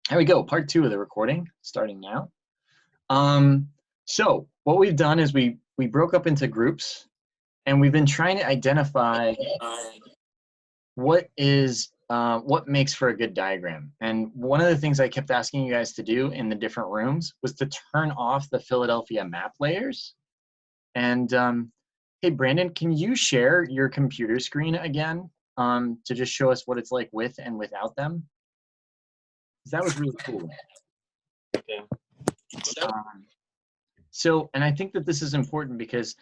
Here we go, part 2 of the recording, starting now. So what we've done is we broke up into groups, and we've been trying to identify what makes for a good diagram. And one of the things I kept asking you guys to do in the different rooms was to turn off the Philadelphia map layers. And hey, Brandon, can you share your computer screen again to just show us what it's like with and without them? Because that was really cool. Okay. So, and I think that this is important because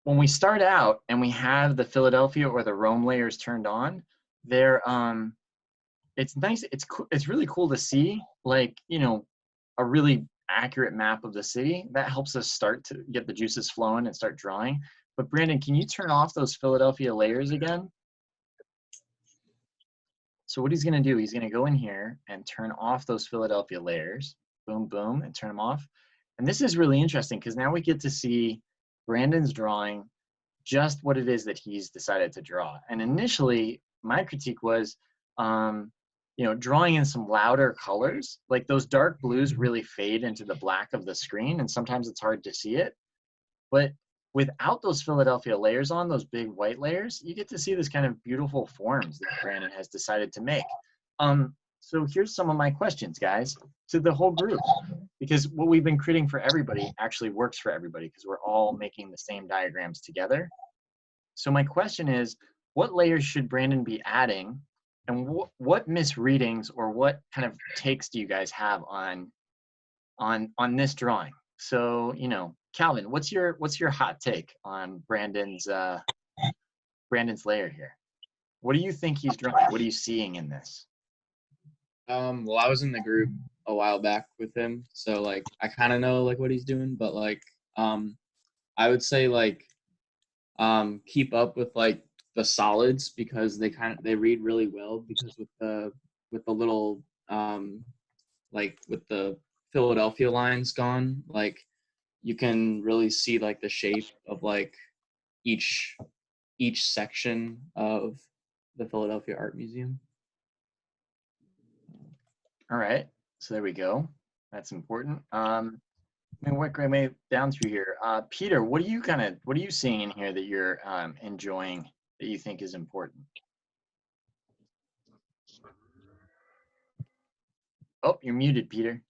when we start out and we have the Philadelphia or the Rome layers turned on, they're it's nice. It's really cool to see, like, you know, a really accurate map of the city. That helps us start to get the juices flowing and start drawing. But Brandon, can you turn off those Philadelphia layers again? So what he's going to do, he's going to go in here and turn off those Philadelphia layers. Boom, boom, and turn them off. And this is really interesting because now we get to see Brandon's drawing just what it is that he's decided to draw. And initially, my critique was, you know, drawing in some louder colors. Like those dark blues really fade into the black of the screen, and sometimes it's hard to see it. But without those Philadelphia layers on, those big white layers, you get to see this kind of beautiful forms that Brandon has decided to make. So here's some of my questions, guys, to the whole group, because what we've been creating for everybody actually works for everybody because we're all making the same diagrams together. So my question is, what layers should Brandon be adding, and what misreadings or what kind of takes do you guys have on this drawing? So, you know, Calvin, what's your hot take on Brandon's layer here? What do you think he's drawing? What are you seeing in this? Well, I was in the group a while back with him, so like I kind of know like what he's doing, but like I would say like keep up with like the solids because they read really well because with the little like with the Philadelphia lines gone, like you can really see like the shape of like each section of the Philadelphia Art Museum. All right, so there we go. That's important. I mean, work my way down through here. Peter, what are you seeing in here that you're enjoying that you think is important? Oh, you're muted, Peter.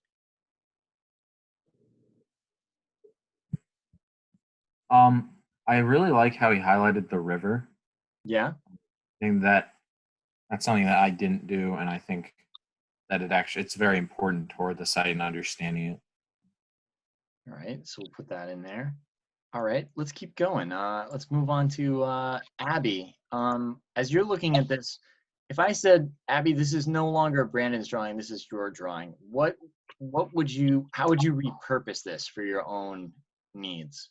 I really like how he highlighted the river. Yeah. I think that's something that I didn't do, and I think that it's very important toward the site and understanding it. All right, so we'll put that in there. All right, let's keep going. Let's move on to Abby. As you're looking at this, if I said, Abby, this is no longer Brandon's drawing, this is your drawing, how would you repurpose this for your own needs?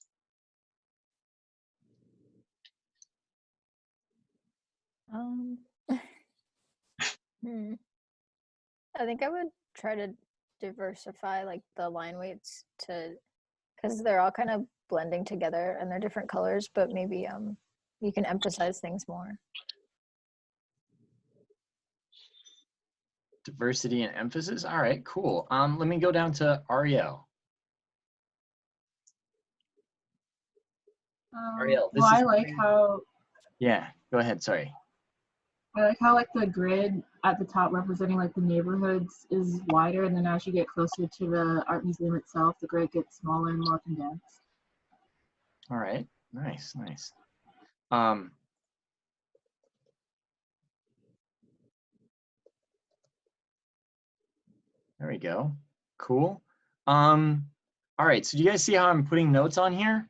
I think I would try to diversify like the line weights because they're all kind of blending together and they're different colors, but maybe you can emphasize things more. Diversity and emphasis. All right, cool. Let me go down to Ariel. Ariel, well, I like how. Yeah, go ahead. Sorry. I like how like the grid at the top representing like the neighborhoods is wider, and then as you get closer to the art museum itself, the grid gets smaller and more condensed. All right, nice, nice. There we go. Cool. All right, so do you guys see how I'm putting notes on here?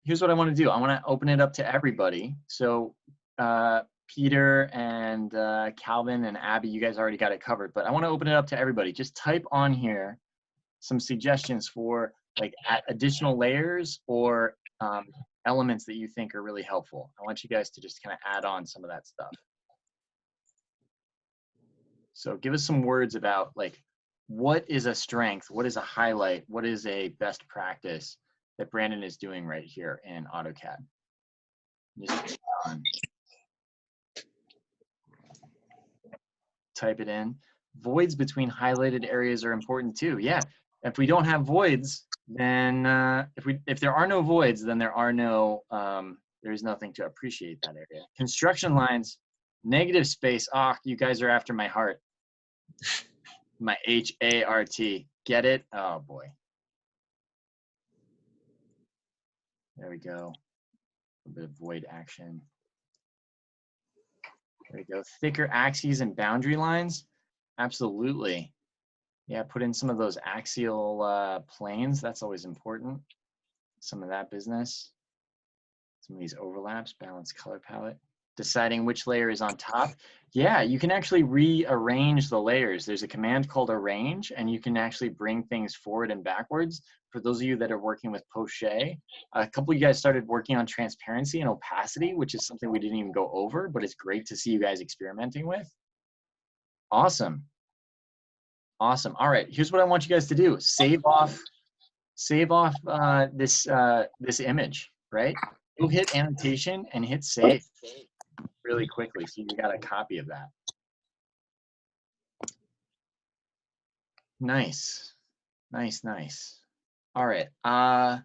Here's what I want to do. I want to open it up to everybody. So Peter and Calvin and Abby, you guys already got it covered, but I want to open it up to everybody. Just type on here some suggestions for like additional layers or elements that you think are really helpful. I want you guys to just kind of add on some of that stuff. So give us some words about like, what is a strength? What is a highlight? What is a best practice that Brandon is doing right here in AutoCAD? Just type it in. voids between highlighted areas are important too. Yeah, if we don't have voids, then if there are no voids, then there's nothing to appreciate that area. Construction lines, negative space. Ah, you guys are after my heart. My HART. Get it? Oh boy. There we go. A bit of void action. There we go. Thicker axes and boundary lines. Absolutely. Yeah, put in some of those axial planes. That's always important. Some of that business. Some of these overlaps, balanced color palette. Deciding which layer is on top. Yeah, you can actually rearrange the layers. There's a command called arrange, and you can actually bring things forward and backwards. For those of you that are working with Poche, a couple of you guys started working on transparency and opacity, which is something we didn't even go over, but it's great to see you guys experimenting with. Awesome. Awesome. All right, here's what I want you guys to do. Save off this image, right? Go hit annotation and hit save really quickly, so you got a copy of that. Nice, nice, nice. All right, I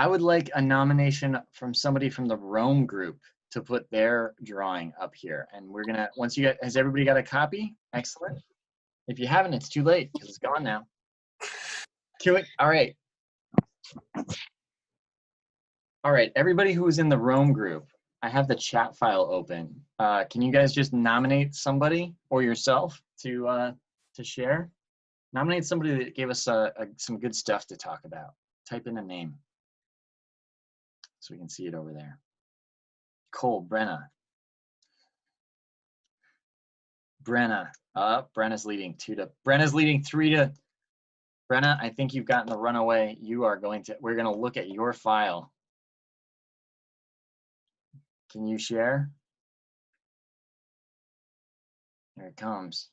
would like a nomination from somebody from the Rome group to put their drawing up here. And we're gonna, once you get, has everybody got a copy? Excellent. If you haven't, it's too late because it's gone now. All right. All right, everybody who is in the Rome group, I have the chat file open. Can you guys just nominate somebody or yourself to share? Nominate somebody that gave us some good stuff to talk about. Type in a name so we can see it over there. Cole, Brenna. Brenna's leading 2-. Brenna's leading 3-. Brenna, I think you've gotten the runaway. We're gonna look at your file. Can you share? Here it comes.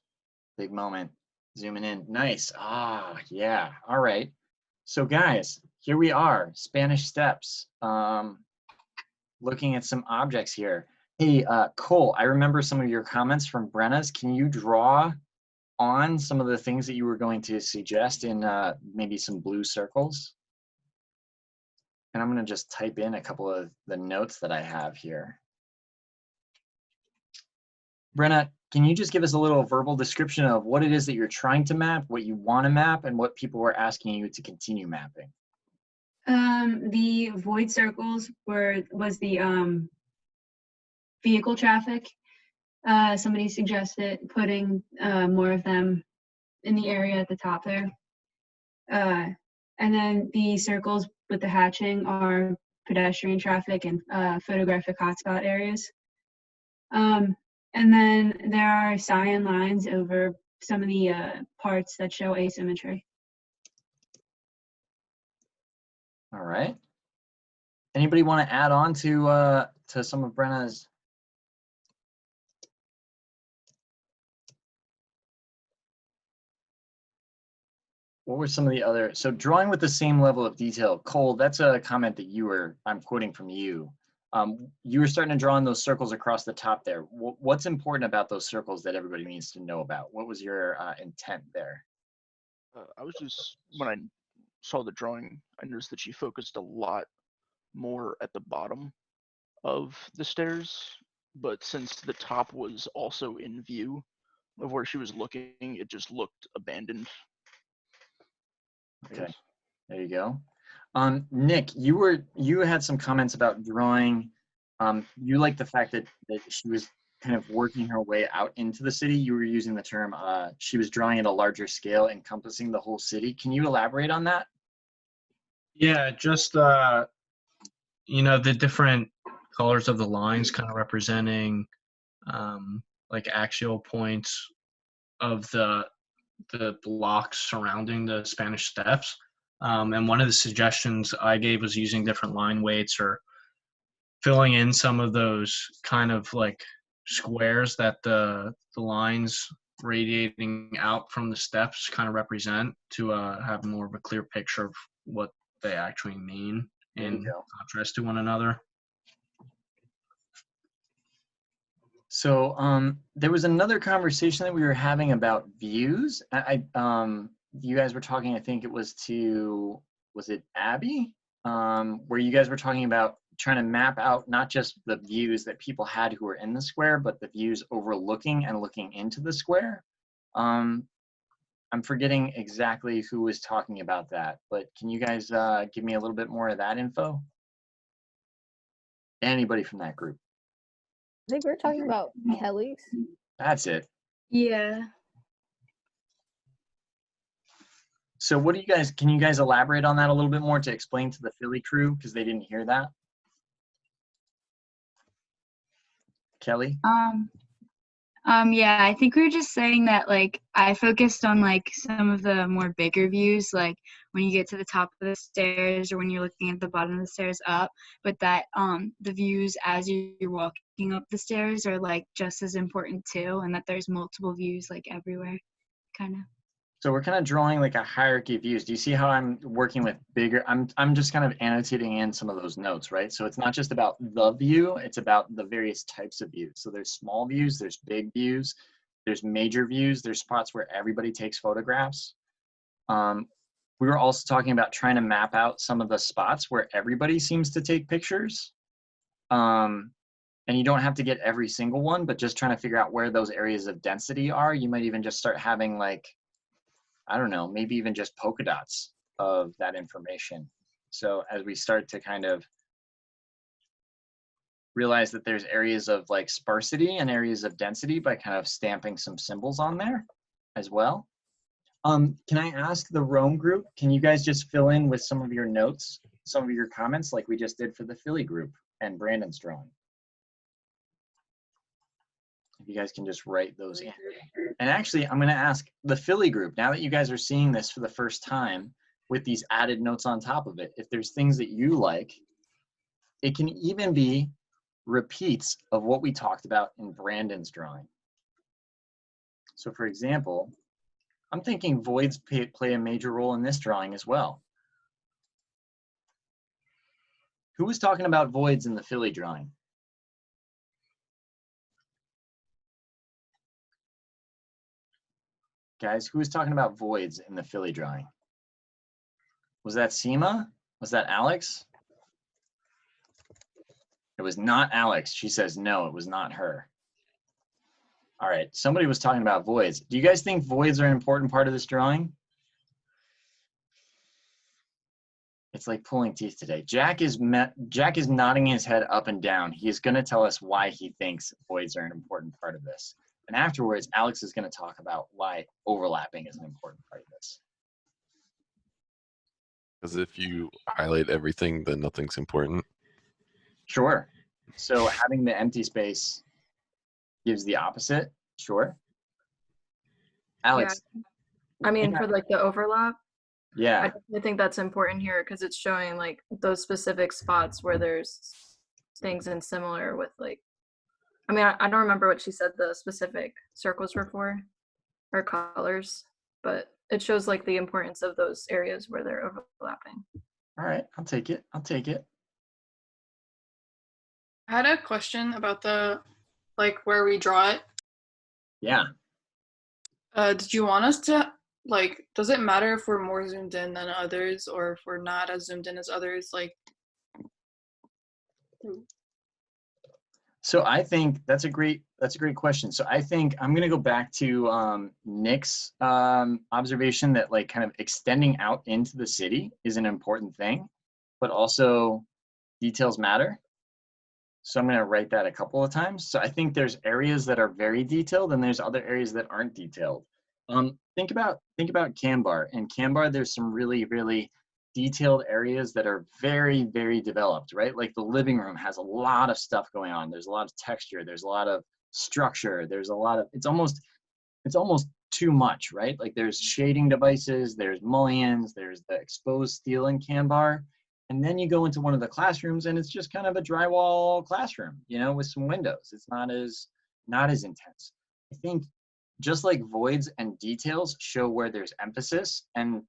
Big moment. Zooming in. Nice. Ah, yeah. All right. So guys, here we are. Spanish steps. Looking at some objects here. Hey, Cole, I remember some of your comments from Brenna's. Can you draw on some of the things that you were going to suggest in maybe some blue circles? And I'm going to just type in a couple of the notes that I have here. Brenna, can you just give us a little verbal description of what it is that you're trying to map, what you want to map, and what people were asking you to continue mapping? The void circles was the vehicle traffic. Somebody suggested putting more of them in the area at the top there. And then the circles with the hatching are pedestrian traffic and photographic hotspot areas. And then there are cyan lines over some of the parts that show asymmetry. All right. Anybody want to add on to some of Brenna's? What were some of the other? So drawing with the same level of detail. Cole, that's a comment that I'm quoting from you. You were starting to draw in those circles across the top there. What's important about those circles that everybody needs to know about? What was your intent there? I was just, when I saw the drawing, I noticed that she focused a lot more at the bottom of the stairs, but since the top was also in view of where she was looking, it just looked abandoned. Okay, there you go. Nick, you had some comments about drawing. You like the fact that she was kind of working her way out into the city. You were using the term she was drawing at a larger scale, encompassing the whole city. Can you elaborate on that? Yeah, just you know, the different colors of the lines kind of representing like axial points of the blocks surrounding the Spanish Steps. And one of the suggestions I gave was using different line weights or filling in some of those kind of like squares that the lines radiating out from the steps kind of represent to have more of a clear picture of what they actually mean in contrast to one another. So there was another conversation that we were having about views. You guys were talking, I think it was to, was it Abby? Where you guys were talking about trying to map out not just the views that people had who were in the square, but the views overlooking and looking into the square. I'm forgetting exactly who was talking about that, but can you guys give me a little bit more of that info? Anybody from that group? I think we're talking about Kelly's. That's it. Yeah. So what do you guys, can you guys elaborate on that a little bit more to explain to the Philly crew because they didn't hear that? Kelly? Yeah, I think we were just saying that like I focused on like some of the more bigger views, like when you get to the top of the stairs or when you're looking at the bottom of the stairs up, but that the views as you're walking up the stairs are like just as important too, and that there's multiple views like everywhere, kind of. So we're kind of drawing like a hierarchy of views. Do you see how I'm working with bigger? I'm just kind of annotating in some of those notes, right? So it's not just about the view, it's about the various types of views. So there's small views, there's big views, there's major views, there's spots where everybody takes photographs. We were also talking about trying to map out some of the spots where everybody seems to take pictures. And you don't have to get every single one, but just trying to figure out where those areas of density are. You might even just start having like, I don't know, maybe even just polka dots of that information. So as we start to kind of realize that there's areas of like sparsity and areas of density by kind of stamping some symbols on there as well. Can I ask the Rome group, can you guys just fill in with some of your notes, some of your comments like we just did for the Philly group and Brandon's drawing? If you guys can just write those in. And actually, I'm going to ask the Philly group, now that you guys are seeing this for the first time with these added notes on top of it, if there's things that you like, it can even be repeats of what we talked about in Brandon's drawing. So for example, I'm thinking voids play a major role in this drawing as well. Who was talking about voids in the Philly drawing? Guys, who was talking about voids in the Philly drawing? Was that Seema? Was that Alex? It was not Alex. She says no, it was not her. All right, somebody was talking about voids. Do you guys think voids are an important part of this drawing? It's like pulling teeth today. Jack is nodding his head up and down. He is going to tell us why he thinks voids are an important part of this. And afterwards, Alex is going to talk about why overlapping is an important part of this. Because if you highlight everything, then nothing's important. Sure. So having the empty space gives the opposite. Sure. Alex. Yeah. I mean, for like the overlap, I Yeah. definitely think that's important here because it's showing like those specific spots where there's things in similar with like, I mean, I don't remember what she said the specific circles were for or colors, but it shows like the importance of those areas where they're overlapping. All right. I'll take it. I'll take it. I had a question about the, like, where we draw it. Yeah. Did you want us to, like, does it matter if we're more zoomed in than others or if we're not as zoomed in as others? Like, So I think that's a great question. So I think I'm going to go back to Nick's observation that like kind of extending out into the city is an important thing, but also details matter. So I'm going to write that a couple of times. So I think there's areas that are very detailed and there's other areas that aren't detailed. Think about Canbar. In Canbar, there's some really, really detailed areas that are very, very developed, right? Like the living room has a lot of stuff going on. There's a lot of texture. There's a lot of structure. There's a lot of, it's almost too much, right? Like there's shading devices, there's mullions, there's the exposed steel in Canbar. And then you go into one of the classrooms and it's just kind of a drywall classroom, you know, with some windows. It's not as intense. I think just like voids and details show where there's emphasis, and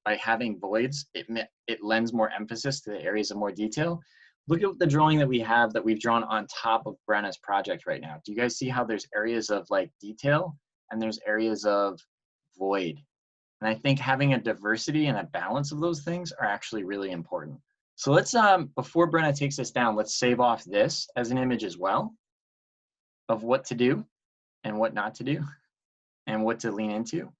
by having voids, it lends more emphasis to the areas of more detail. look at the drawing that we have that we've drawn on top of Brenna's project right now. Do you guys see how there's areas of like detail and there's areas of void? And I think having a diversity and a balance of those things are actually really important. So let's, before Brenna takes us down, let's save off this as an image as well of what to do and what not to do and what to lean into.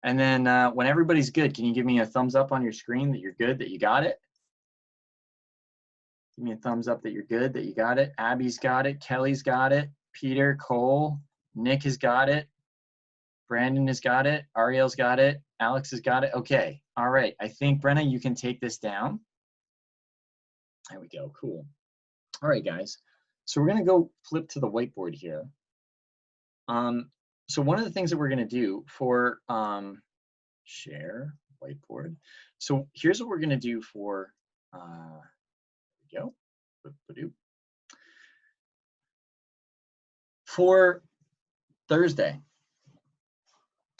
And then when everybody's good, can you give me a thumbs up on your screen that you're good, that you got it? Give me a thumbs up that you're good, that you got it. Abby's got it, Kelly's got it, Peter, Cole, Nick has got it. Brandon has got it, Ariel's got it, Alex has got it. Okay, all right. I think, Brenna, you can take this down. There we go, cool. All right, guys. So we're gonna go flip to the whiteboard here. So one of the things that we're gonna do for share whiteboard. So here's what we're gonna do for, there we go. For Thursday,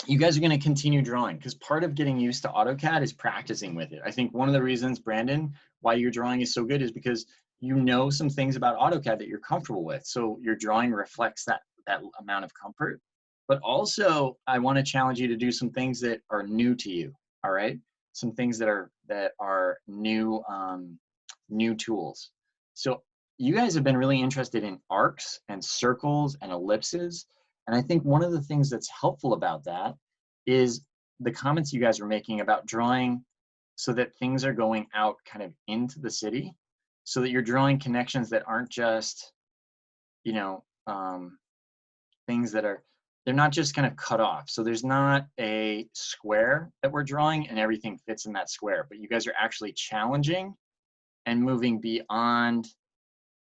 you guys are going to continue drawing because part of getting used to AutoCAD is practicing with it. I think one of the reasons, Brandon, why your drawing is so good is because you know some things about AutoCAD that you're comfortable with. So your drawing reflects that amount of comfort. But also, I want to challenge you to do some things that are new to you. All right, some things that are new new tools. So you guys have been really interested in arcs and circles and ellipses. And I think one of the things that's helpful about that is the comments you guys are making about drawing so that things are going out kind of into the city, so that you're drawing connections that aren't just, you know, things that are, they're not just kind of cut off. So there's not a square that we're drawing and everything fits in that square, but you guys are actually challenging and moving beyond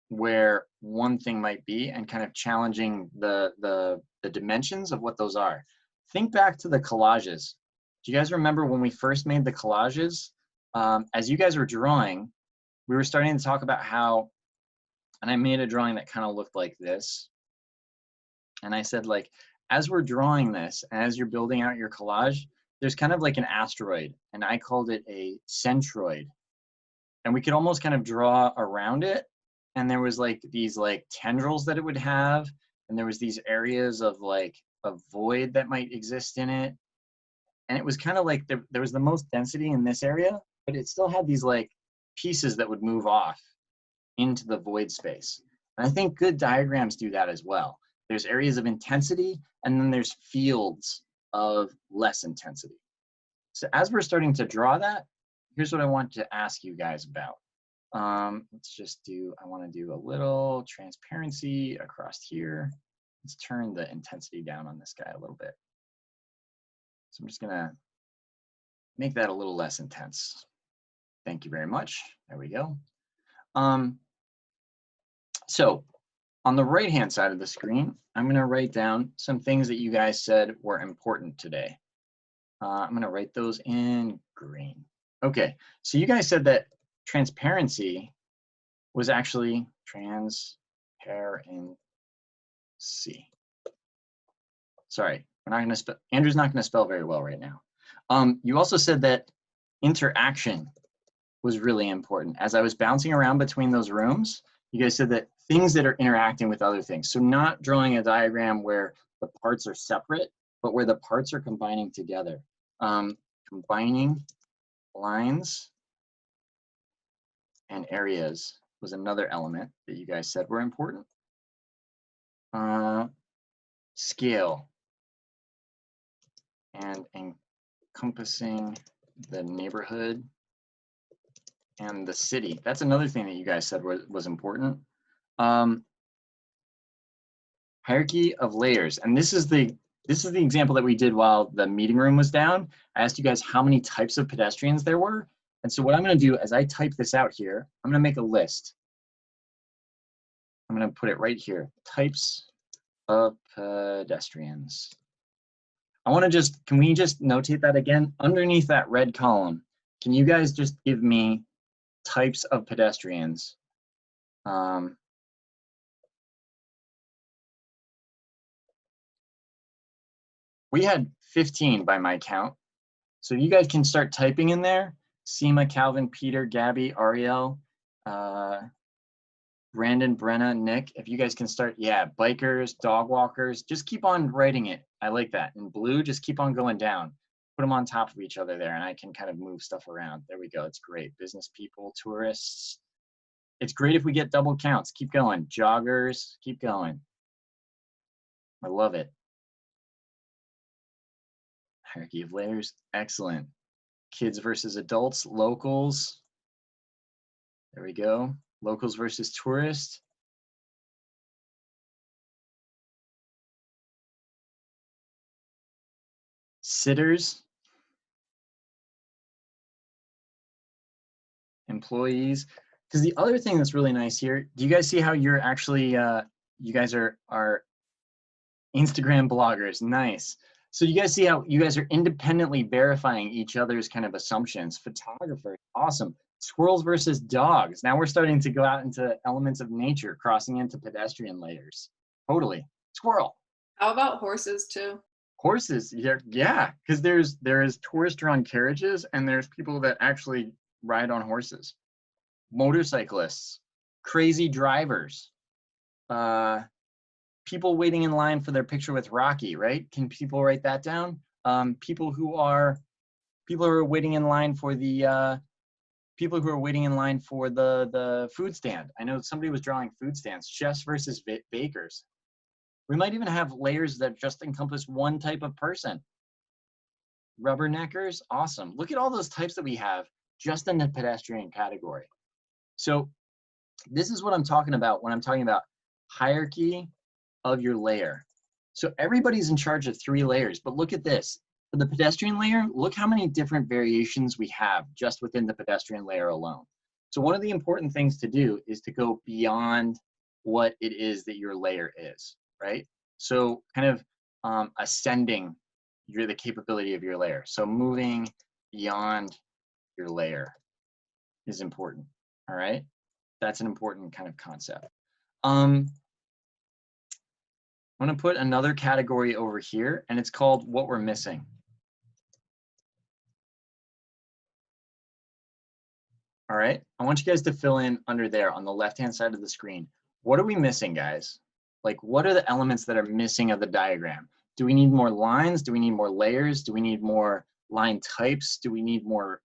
where one thing might be and kind of challenging the dimensions of what those are. Think back to the collages. Do you guys remember when we first made the collages? As you guys were drawing, we were starting to talk about how, and I made a drawing that kind of looked like this. And I said, like, as we're drawing this, as you're building out your collage, there's kind of like an asteroid, and I called it a centroid. And we could almost kind of draw around it. And there was like these like tendrils that it would have. And there was these areas of like a void that might exist in it. And it was kind of like there was the most density in this area, but it still had these like pieces that would move off into the void space. And I think good diagrams do that as well. There's areas of intensity, and then there's fields of less intensity. So as we're starting to draw that, here's what I want to ask you guys about. Let's just do, I want to do a little transparency across here. Let's turn the intensity down on this guy a little bit. So I'm just gonna make that a little less intense. Thank you very much. There we go. So on the right-hand side of the screen, I'm gonna write down some things that you guys said were important today. I'm gonna write those in green. Okay, so you guys said that transparency was actually transparency. Sorry, we're not gonna spell, Andrew's not gonna spell very well right now. You also said that interaction was really important. As I was bouncing around between those rooms, you guys said that things that are interacting with other things. So not drawing a diagram where the parts are separate, but where the parts are combining together. Combining lines and areas was another element that you guys said were important. Scale and encompassing the neighborhood and the city. That's another thing that you guys said was important. Hierarchy of layers, and this is the example that we did while the meeting room was down. I asked you guys how many types of pedestrians there were. And so what I'm gonna do as I type this out here, I'm gonna make a list. I'm gonna put it right here, types of pedestrians. I wanna just, can we just notate that again? Underneath that red column, can you guys just give me types of pedestrians? We had 15 by my count. So you guys can start typing in there. Seema, Calvin, Peter, Gabby, Ariel, Brandon, Brenna, Nick, if you guys can start, yeah, bikers, dog walkers, just keep on writing it. I like that. In blue, just keep on going down. Put them on top of each other there, and I can kind of move stuff around. There we go. It's great. Business people, tourists. It's great if we get double counts. Keep going. Joggers, keep going. I love it. Hierarchy of layers, excellent. Kids versus adults, locals. There we go. Locals versus tourists. Sitters. Employees. Because the other thing that's really nice here, do you guys see how you're actually, you guys are Instagram bloggers? Nice. So you guys see how you guys are independently verifying each other's kind of assumptions. Photographers, awesome. Squirrels versus dogs. Now we're starting to go out into elements of nature, crossing into pedestrian layers. Totally. Squirrel. How about horses too? Horses, yeah, because there is tourist-drawn carriages and there's people that actually ride on horses. Motorcyclists, crazy drivers, people waiting in line for their picture with Rocky, right? Can people write that down? People who are waiting in line for the the food stand. I know somebody was drawing food stands. Chefs versus bakers. We might even have layers that just encompass one type of person. Rubberneckers, awesome. Look at all those types that we have just in the pedestrian category. So this is what I'm talking about when I'm talking about hierarchy of your layer. So everybody's in charge of 3 layers, but look at this. For the pedestrian layer, look how many different variations we have just within the pedestrian layer alone. So one of the important things to do is to go beyond what it is that your layer is, right? So kind of ascending the capability of your layer. So moving beyond your layer is important, all right? That's an important kind of concept. I'm gonna put another category over here, and it's called what we're missing. All right, I want you guys to fill in under there on the left-hand side of the screen. What are we missing, guys? Like, what are the elements that are missing of the diagram? Do we need more lines? Do we need more layers? Do we need more line types? Do we need more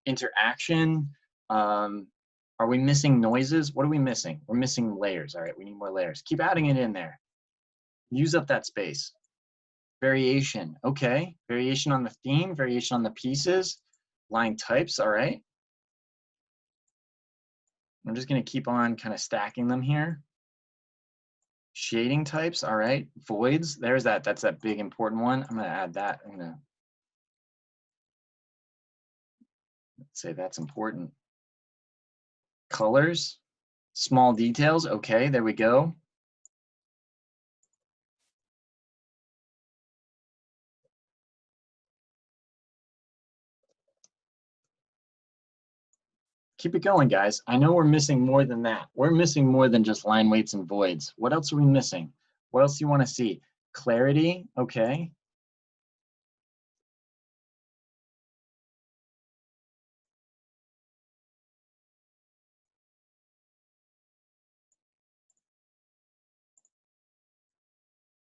interaction? Are we missing noises? What are we missing? We're missing layers. All right, we need more layers. Keep adding it in there. Use up that space. Variation, okay. Variation on the theme, variation on the pieces, line types, all right. I'm just gonna keep on kind of stacking them here. Shading types, all right. Voids, there's that, that's that big important one. I'm gonna add that, I'm gonna say that's important. Colors, small details, okay, there we go. Keep it going, guys. I know we're missing more than that. We're missing more than just line weights and voids. What else are we missing? What else do you want to see? Clarity, okay.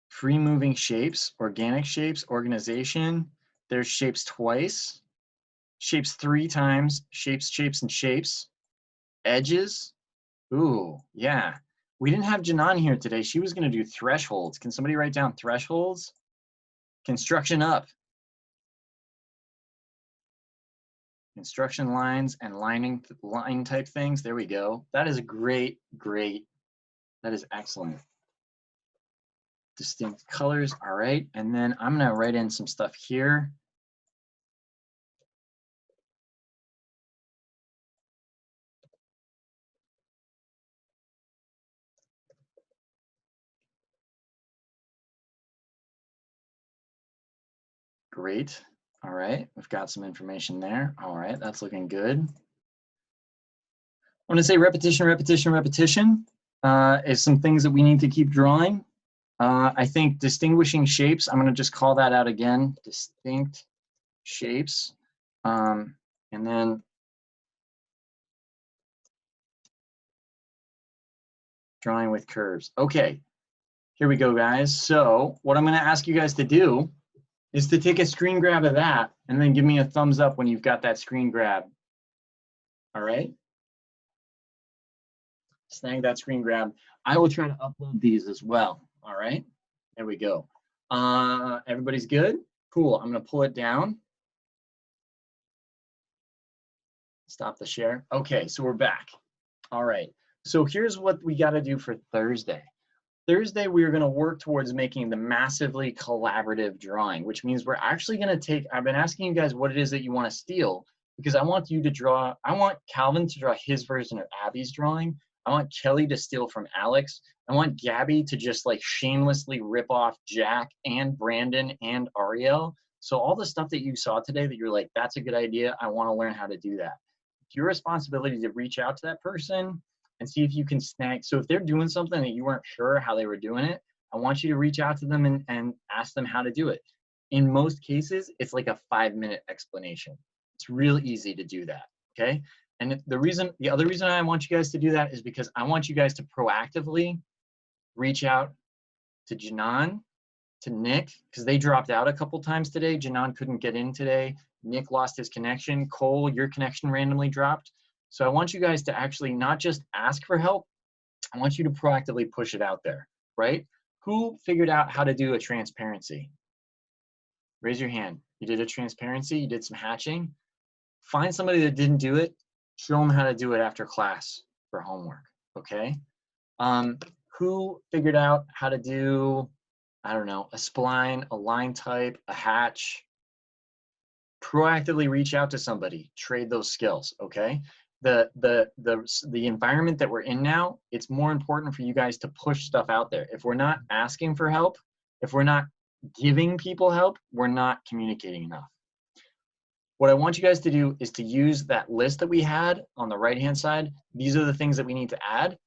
Free moving shapes, organic shapes, organization. There's shapes twice, shapes 3 times, shapes, shapes, and shapes. Edges, ooh, yeah. We didn't have Janan here today. She was gonna do thresholds. Can somebody write down thresholds? Construction up. Construction lines and line type things. There we go. That is great, great. That is excellent. Distinct colors, all right. And then I'm gonna write in some stuff here. Great. All right, we've got some information there. All right, that's looking good. I'm gonna say repetition, repetition, repetition is some things that we need to keep drawing. I think distinguishing shapes, I'm gonna just call that out again, distinct shapes. And then Drawing with curves. Okay, here we go, guys. So what I'm going to ask you guys to do is to take a screen grab of that and then give me a thumbs up when you've got that screen grab. All right? Snag that screen grab. I will try to upload these as well. All right? There we go. Everybody's good? Cool. I'm going to pull it down. Stop the share. Okay, so we're back. All right. So here's what we got to do for Thursday. Thursday, we're going to work towards making the massively collaborative drawing, which means we're actually going to take, I've been asking you guys what it is that you want to steal, because I want you to draw, I want Calvin to draw his version of Abby's drawing. I want Kelly to steal from Alex. I want Gabby to just like shamelessly rip off Jack and Brandon and Ariel. So all the stuff that you saw today that you're like, that's a good idea, I want to learn how to do that. It's your responsibility to reach out to that person and see if you can snag. So if they're doing something that you weren't sure how they were doing it, I want you to reach out to them and ask them how to do it. In most cases, it's like a 5-minute explanation. It's real easy to do that, okay? And the other reason I want you guys to do that is because I want you guys to proactively reach out to Janan, to Nick, because they dropped out a couple times today. Janan couldn't get in today. Nick lost his connection. Cole, your connection randomly dropped. So I want you guys to actually not just ask for help, I want you to proactively push it out there, right? Who figured out how to do a transparency? Raise your hand. You did a transparency, you did some hatching. Find somebody that didn't do it, show them how to do it after class for homework, okay? Who figured out how to do, I don't know, a spline, a line type, a hatch? Proactively reach out to somebody, trade those skills, okay? The environment that we're in now, it's more important for you guys to push stuff out there. If we're not asking for help, if we're not giving people help, we're not communicating enough. What I want you guys to do is to use that list that we had on the right-hand side. These are the things that we need to add.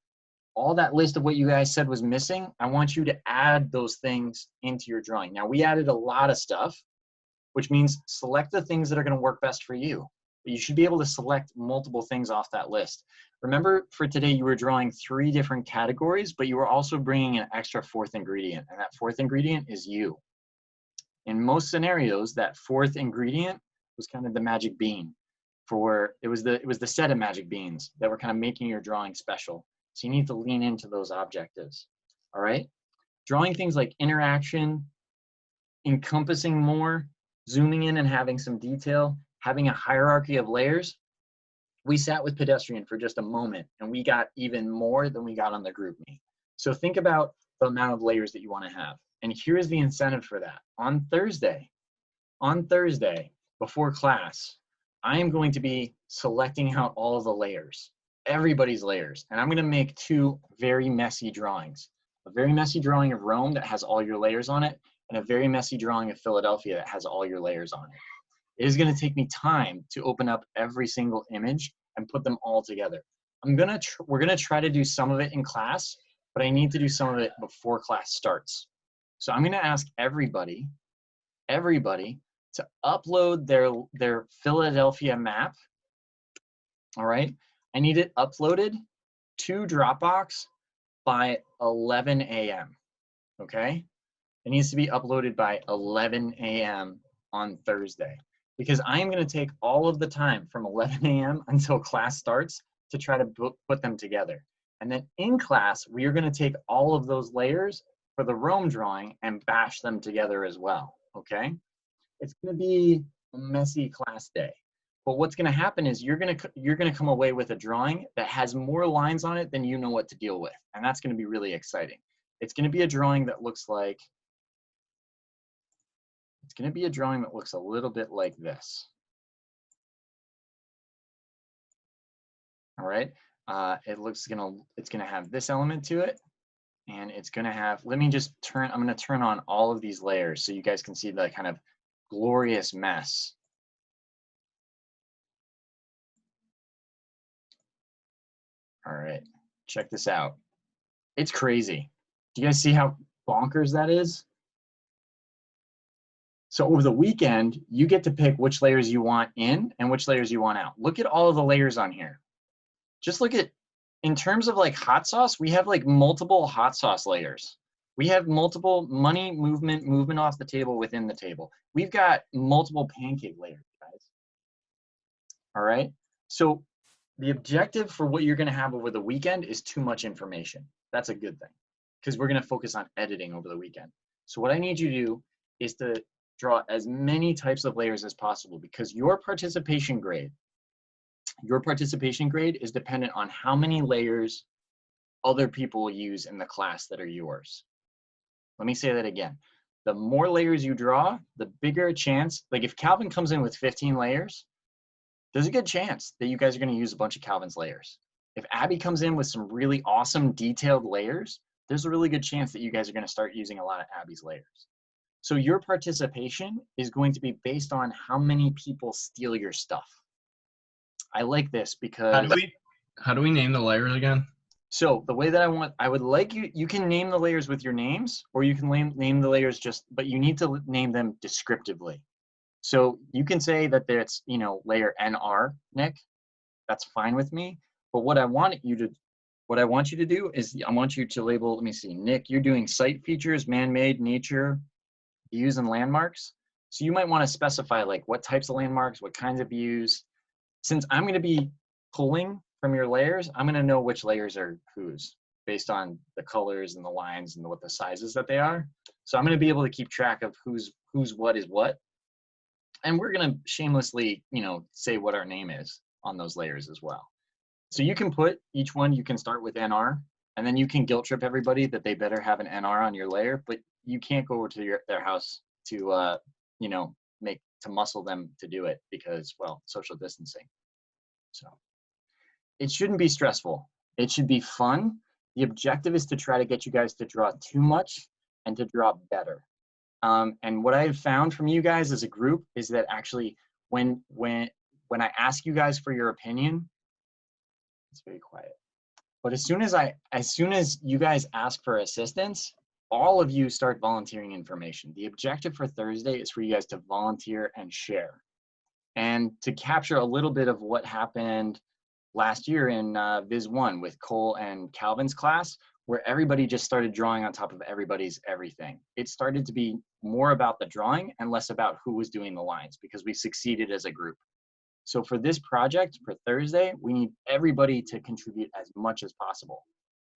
All that list of what you guys said was missing, I want you to add those things into your drawing. Now, we added a lot of stuff, which means select the things that are going to work best for you. But you should be able to select multiple things off that list. Remember, for today, you were drawing 3 different categories, but you were also bringing an extra 4th ingredient, and that 4th ingredient is you. In most scenarios, that 4th ingredient was kind of the magic bean. It was the set of magic beans that were kind of making your drawing special. So you need to lean into those objectives. All right? Drawing things like interaction, encompassing more, zooming in and having some detail, having a hierarchy of layers. We sat with Pedestrian for just a moment and we got even more than we got on the group meet. So think about the amount of layers that you want to have. And here's the incentive for that. On Thursday, before class, I am going to be selecting out all of the layers, everybody's layers. And I'm going to make 2 very messy drawings. A very messy drawing of Rome that has all your layers on it, and a very messy drawing of Philadelphia that has all your layers on it. It is going to take me time to open up every single image and put them all together. We're going to try to do some of it in class, but I need to do some of it before class starts. So I'm going to ask everybody to upload their Philadelphia map. All right. I need it uploaded to Dropbox by 11 a.m. Okay. It needs to be uploaded by 11 a.m. on Thursday, because I am going to take all of the time from 11 a.m. until class starts to try to put them together. And then in class, we are going to take all of those layers for the Rome drawing and bash them together as well, okay? It's going to be a messy class day. But what's going to happen is you're going to come away with a drawing that has more lines on it than you know what to deal with. And that's going to be really exciting. It's going to be a drawing that looks like, it's going to be a drawing that looks a little bit like this. All right. It's going to have this element to it. And it's going to have, I'm going to turn on all of these layers so you guys can see the kind of glorious mess. All right, check this out. It's crazy. Do you guys see how bonkers that is? So over the weekend, you get to pick which layers you want in and which layers you want out. Look at all of the layers on here. Just look at in terms of like hot sauce, we have like multiple hot sauce layers. We have multiple money movement off the table within the table. We've got multiple pancake layers, guys. All right. So the objective for what you're going to have over the weekend is too much information. That's a good thing because we're going to focus on editing over the weekend. So what I need you to do is to draw as many types of layers as possible because your participation grade is dependent on how many layers other people use in the class that are yours. Let me say that again. The more layers you draw, the bigger a chance, like if Calvin comes in with 15 layers, there's a good chance that you guys are going to use a bunch of Calvin's layers. If Abby comes in with some really awesome detailed layers, there's a really good chance that you guys are going to start using a lot of Abby's layers. So your participation is going to be based on how many people steal your stuff. I like this because... How do we name the layers again? So the way that I would like you can name the layers with your names, or you can name the layers but you need to name them descriptively. So you can say that it's, you know, layer NR, Nick. That's fine with me. But what I want you to do is I want you to label, let me see, Nick, you're doing site features, man-made, nature, views, and landmarks. So you might want to specify like what types of landmarks, what kinds of views. Since I'm going to be pulling from your layers, I'm going to know which layers are whose based on the colors and the lines and what the sizes that they are. So I'm going to be able to keep track of who's what is what. And we're going to shamelessly, you know, say what our name is on those layers as well. So you can put each one, you can start with NR, and then you can guilt trip everybody that they better have an NR on your layer, but you can't go over to their house to, you know, to muscle them to do it because, well, social distancing. So it shouldn't be stressful. It should be fun. The objective is to try to get you guys to draw too much and to draw better. And what I have found from you guys as a group is that actually when I ask you guys for your opinion, it's very quiet. But as soon as you guys ask for assistance, all of you start volunteering information. The objective for Thursday is for you guys to volunteer and share. And to capture a little bit of what happened last year in Viz 1 with Cole and Calvin's class, where everybody just started drawing on top of everybody's everything. It started to be more about the drawing and less about who was doing the lines because we succeeded as a group. So for this project, for Thursday, we need everybody to contribute as much as possible.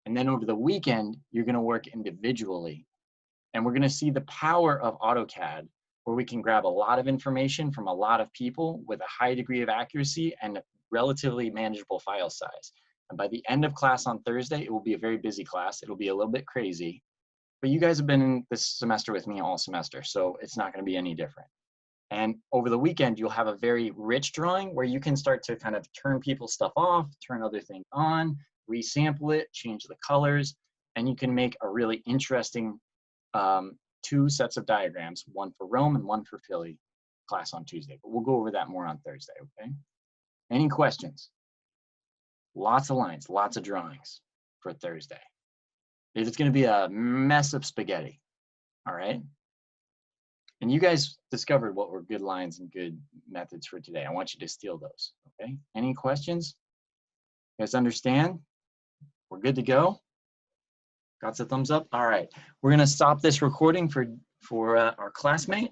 And then over the weekend, you're gonna work individually. And we're gonna see the power of AutoCAD, where we can grab a lot of information from a lot of people with a high degree of accuracy and relatively manageable file size. And by the end of class on Thursday, it will be a very busy class. It'll be a little bit crazy, but you guys have been in this semester with me all semester, so it's not gonna be any different. And over the weekend, you'll have a very rich drawing where you can start to kind of turn people's stuff off, turn other things on, resample it, change the colors, and you can make a really interesting 2 sets of diagrams, one for Rome and one for Philly class on Tuesday. But we'll go over that more on Thursday, okay? Any questions? Lots of lines, lots of drawings for Thursday. It's gonna be a mess of spaghetti, all right? And you guys discovered what were good lines and good methods for today. I want you to steal those, okay? Any questions? You guys understand? We're good to go? Got the thumbs up? All right. We're gonna stop this recording for our classmate.